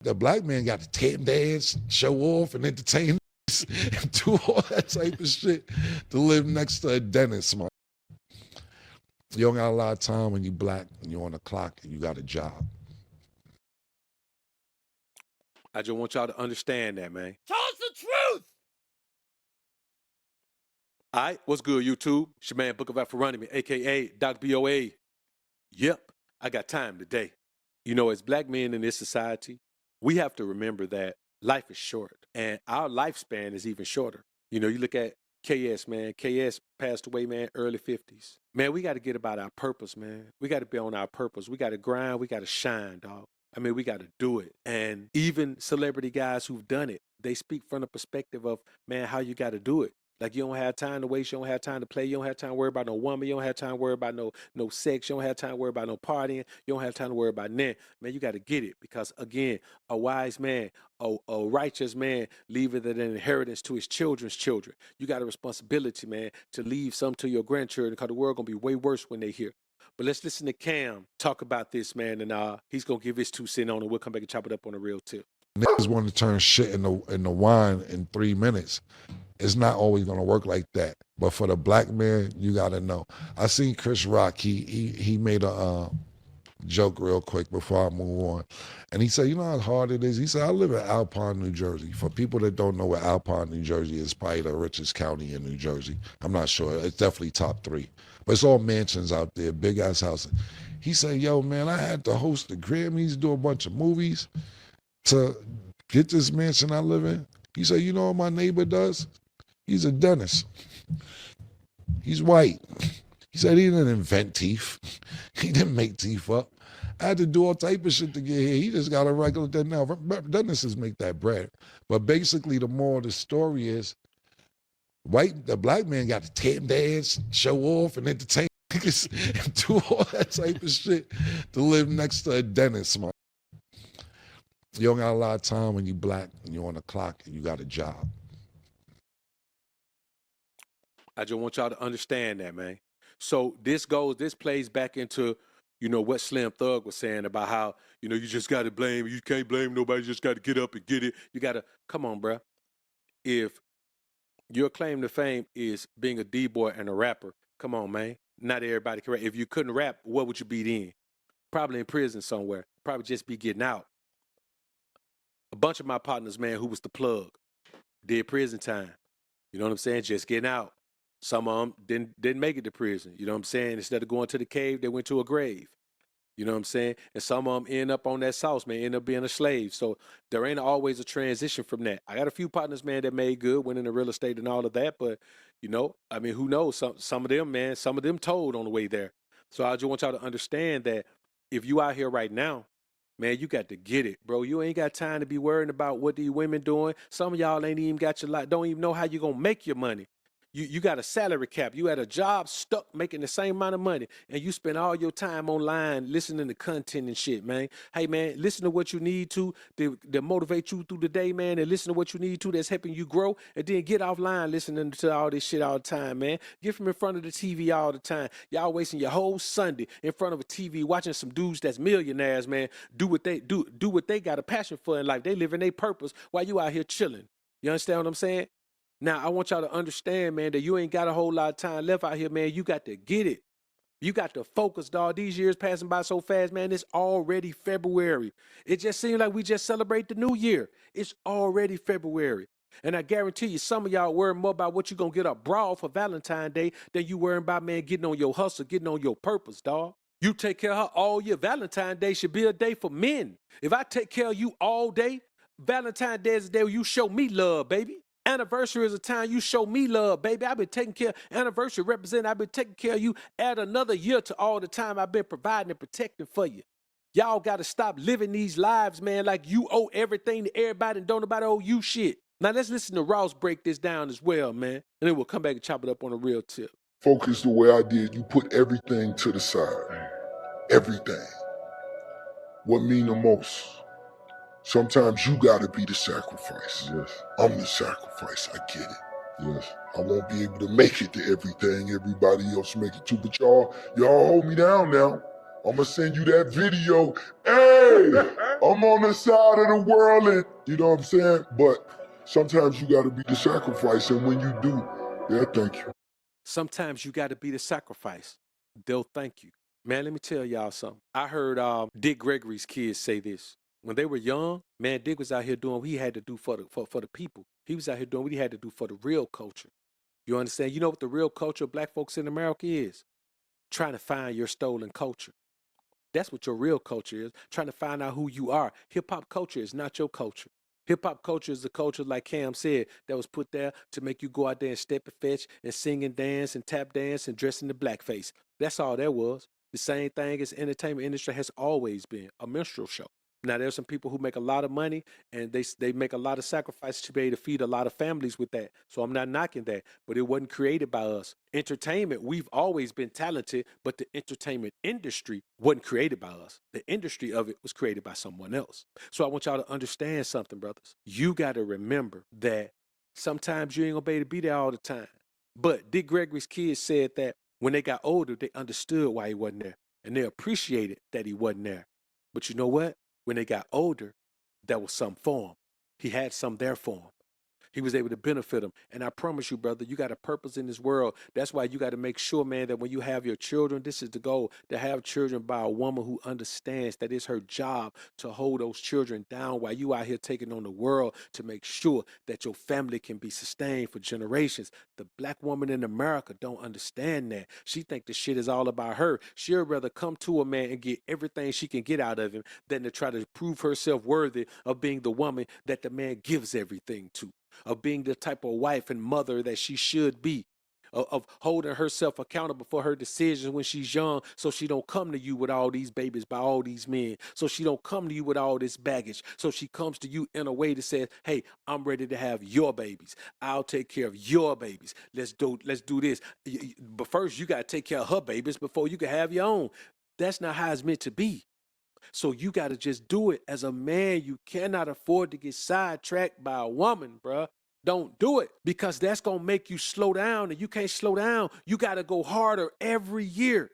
The black man got to tap dance, show off, and entertain and do all that type of shit to live next to a dentist, man. You don't got a lot of time when you black and you're on the clock and you got a job. I just want y'all to understand that, man. Tell us the truth! All right, what's good, YouTube? It's your man, Book of AlphaRonomy, a.k.a. Dr. B.O.A. Yep, I got time today. You know, as black men in this society, we have to remember that life is short, and our lifespan is even shorter. You know, you look at KS, man. KS passed away, man, early 50s. Man, we got to get about our purpose, man. We got to be on our purpose. We got to grind. We got to shine, dog. I mean, we got to do it. And even celebrity guys who've done it, they speak from the perspective of, man, how you got to do it. Like, you don't have time to waste. You don't have time to play. You don't have time to worry about no woman. You don't have time to worry about no sex. You don't have time to worry about no partying. You don't have time to worry about nothing. Man, you got to get it. Because, again, a wise man, a righteous man, leaveth an inheritance to his children's children. You got a responsibility, man, to leave some to your grandchildren, because the world going to be way worse when they hear. But let's listen to Cam talk about this, man, and he's going to give his 2 cents on it. We'll come back and chop it up on a real tip. Niggas want to turn shit in the wine in 3 minutes. It's not always gonna work like that. But for the black man, you gotta know. I seen Chris Rock. He made a joke real quick before I move on, and he said, you know how hard it is. He said, I live in Alpine, New Jersey. For people that don't know where Alpine, New Jersey is, probably the richest county in New Jersey. I'm not sure. It's definitely top 3. But it's all mansions out there, big ass houses. He said, yo, man, I had to host the Grammys, do a bunch of movies to get this mansion I live in. He said, you know what my neighbor does? He's a dentist. He's white. He said he didn't invent teeth. He didn't make teeth up. I had to do all type of shit to get here. He just got a regular dentist. Now, dentists make that bread. But basically, the moral of the story is, the black man got to tap dance, show off, and entertain niggas and do all that type of shit to live next to a dentist, man. You don't got a lot of time when you black and you're on the clock and you got a job. I just want y'all to understand that, man. So this plays back into, you know, what Slim Thug was saying about how, you know, you just got to blame, you can't blame nobody, you just got to get up and get it. You got to, come on, bruh. If your claim to fame is being a D-boy and a rapper, come on, man. Not everybody can rap. If you couldn't rap, what would you be then? Probably in prison somewhere. Probably just be getting out. A bunch of my partners, man, who was the plug, did prison time. You know what I'm saying? Just getting out. Some of them didn't make it to prison. You know what I'm saying? Instead of going to the cave, they went to a grave. You know what I'm saying? And some of them end up on that sauce, man, end up being a slave. So there ain't always a transition from that. I got a few partners, man, that made good, went into real estate and all of that. But, you know, I mean, who knows? Some of them, man, some of them told on the way there. So I just want y'all to understand that if you out here right now, man, you got to get it, bro. You ain't got time to be worrying about what these women doing. Some of y'all ain't even got your life, don't even know how you going to make your money. You got a salary cap. You had a job stuck making the same amount of money, and you spend all your time online listening to content and shit, man. Hey, man, listen to what you need to motivate you through the day, man, and listen to what you need to that's helping you grow, and then get offline listening to all this shit all the time, man. Get from in front of the TV all the time. Y'all wasting your whole Sunday in front of a TV watching some dudes that's millionaires, man. Do what they got a passion for in life. They live in their purpose while you out here chilling. You understand what I'm saying? Now, I want y'all to understand, man, that you ain't got a whole lot of time left out here, man. You got to get it. You got to focus, dog. These years passing by so fast, man. It's already February. It just seems like we just celebrate the new year. It's already February. And I guarantee you, some of y'all worry more about what you're going to get a bra for Valentine Day than you worrying about, man, getting on your hustle, getting on your purpose, dog. You take care of her all year. Valentine Day should be a day for men. If I take care of you all day, Valentine Day is a day where you show me love, baby. Anniversary is a time you show me love, baby. I've been taking care. Anniversary represent I've been taking care of you. Add another year to all the time I've been providing and protecting for you. Y'all got to stop living these lives, man, like you owe everything to everybody and don't nobody owe you shit. Now let's listen to Ross break this down as well, man. And then we'll come back and chop it up on a real tip. Focus the way I did. You put everything to the side. Everything. What mean the most? Sometimes you gotta be the sacrifice. Yes. I'm the sacrifice, I get it. Yes. I won't be able to make it to everything everybody else make it to, but y'all hold me down now. I'ma send you that video. Hey! I'm on the side of the world, and you know what I'm saying? But sometimes you gotta be the sacrifice, and when you do, they'll thank you. Sometimes you got to be the sacrifice. They'll thank you. Man, let me tell y'all something. I heard Dick Gregory's kids say this. When they were young, man, Dick was out here doing what he had to do for the people. He was out here doing what he had to do for the real culture. You understand? You know what the real culture of black folks in America is? Trying to find your stolen culture. That's what your real culture is, trying to find out who you are. Hip-hop culture is not your culture. Hip-hop culture is the culture, like Cam said, that was put there to make you go out there and step and fetch and sing and dance and tap dance and dress in the blackface. That's all that was. The same thing as entertainment industry has always been, a minstrel show. Now, there's some people who make a lot of money and they make a lot of sacrifices to be able to feed a lot of families with that. So I'm not knocking that, but it wasn't created by us. Entertainment, we've always been talented, but the entertainment industry wasn't created by us. The industry of it was created by someone else. So I want y'all to understand something, brothers. You got to remember that sometimes you ain't gonna be able to be there all the time. But Dick Gregory's kids said that when they got older, they understood why he wasn't there and they appreciated that he wasn't there. But you know what? When they got older, there was some for him. He had some there for him. He was able to benefit them. And I promise you, brother, you got a purpose in this world. That's why you got to make sure, man, that when you have your children, this is the goal, to have children by a woman who understands that it's her job to hold those children down while you out here taking on the world to make sure that your family can be sustained for generations. The black woman in America don't understand that. She think the shit is all about her. She'll rather come to a man and get everything she can get out of him than to try to prove herself worthy of being the woman that the man gives everything to, of being the type of wife and mother that she should be, of holding herself accountable for her decisions when she's young, so she don't come to you with all these babies by all these men, so she don't come to you with all this baggage, so she comes to you in a way that says, hey, I'm ready to have your babies. I'll take care of your babies. Let's do this. But first, you got to take care of her babies before you can have your own. That's not how it's meant to be. So you got to just do it. As a man, you cannot afford to get sidetracked by a woman, bruh. Don't do it, because that's going to make you slow down, and you can't slow down. You got to go harder every year.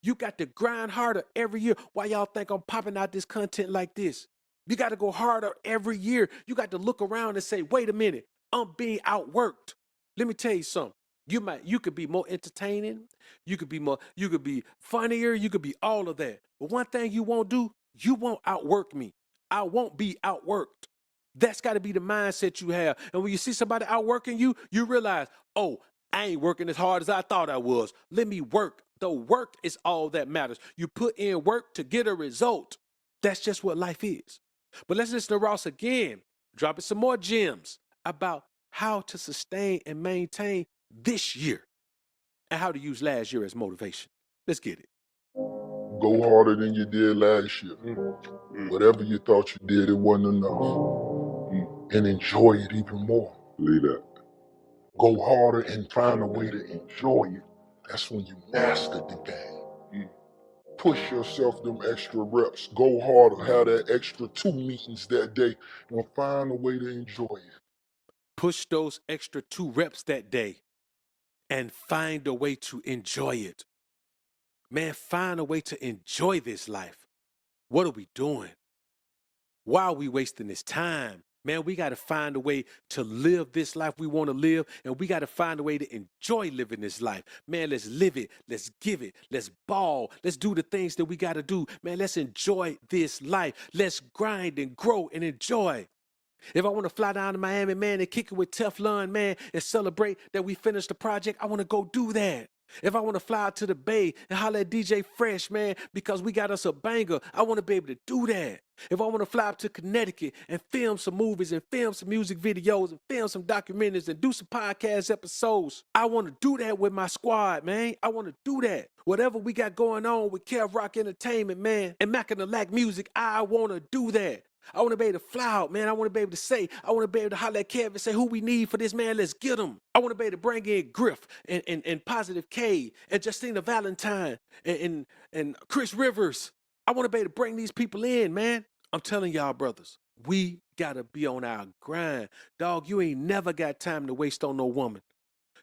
You got to grind harder every year. Why y'all think I'm popping out this content like this? You got to go harder every year. You got to look around and say, wait a minute, I'm being outworked. Let me tell you something. You could be more entertaining. You could be funnier. You could be all of that. But one thing you won't do, you won't outwork me. I won't be outworked. That's got to be the mindset you have. And when you see somebody outworking you, you realize, oh, I ain't working as hard as I thought I was. Let me work. The work is all that matters. You put in work to get a result. That's just what life is. But let's listen to Ross again, dropping some more gems about how to sustain and maintain this year and how to use last year as motivation. Let's get it. Go harder than you did last year. Whatever you thought you did, it wasn't enough. And enjoy it even more. Believe that. Go harder and find a way to enjoy it. That's when you mastered the game. Push yourself them extra reps. Go harder. Have that extra 2 meetings that day and find a way to enjoy it. Push those extra 2 reps that day and find a way to enjoy it. Man, find a way to enjoy this life. What are we doing? Why are we wasting this time? Man, we got to find a way to live this life we want to live, and we got to find a way to enjoy living this life. Man, let's live it. Let's give it. Let's ball. Let's do the things that we got to do. Man, let's enjoy this life. Let's grind and grow and enjoy. If I want to fly down to Miami, man, and kick it with Teflon, man, and celebrate that we finished the project, I want to go do that. If I want to fly out to the Bay and holler at DJ Fresh, man, because we got us a banger, I want to be able to do that. If I want to fly up to Connecticut and film some movies and film some music videos and film some documentaries and do some podcast episodes, I want to do that with my squad, man. I want to do that. Whatever we got going on with Kev Rock Entertainment, man, and Mac and the Lack Music, I want to do that. I want to be able to fly out, man. I want to be able to say, I want to be able to holler at Kev and say, who we need for this, man, let's get them. I want to be able to bring in Griff and Positive K and Justina Valentine and Chris Rivers. I want to be able to bring these people in, man. I'm telling y'all, brothers, we got to be on our grind. Dog, you ain't never got time to waste on no woman.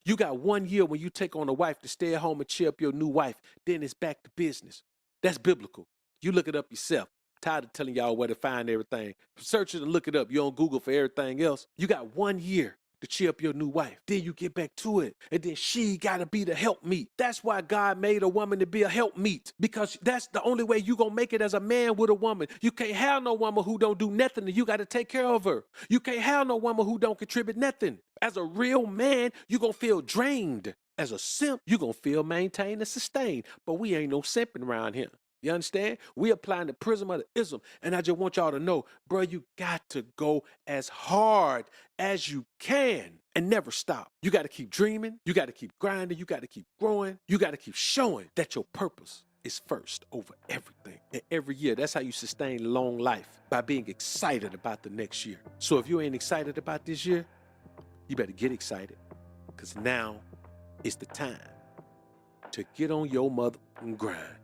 You got 1 year when you take on a wife to stay at home and cheer up your new wife. Then it's back to business. That's biblical. You look it up yourself. Tired of telling y'all where to find everything. Search it and look it up. You on Google for everything else. You got 1 year to cheer up your new wife. Then you get back to it. And then she gotta be the helpmeet. That's why God made a woman to be a helpmeet. Because that's the only way you gonna make it as a man with a woman. You can't have no woman who don't do nothing and you gotta take care of her. You can't have no woman who don't contribute nothing. As a real man, you gonna feel drained. As a simp, you gonna feel maintained and sustained. But we ain't no simping around here. You understand? We applying the prism of the ism. And I just want y'all to know, bro, you got to go as hard as you can and never stop. You got to keep dreaming. You got to keep grinding. You got to keep growing. You got to keep showing that your purpose is first over everything. And every year, that's how you sustain long life, by being excited about the next year. So if you ain't excited about this year, you better get excited, because now is the time to get on your mother and grind.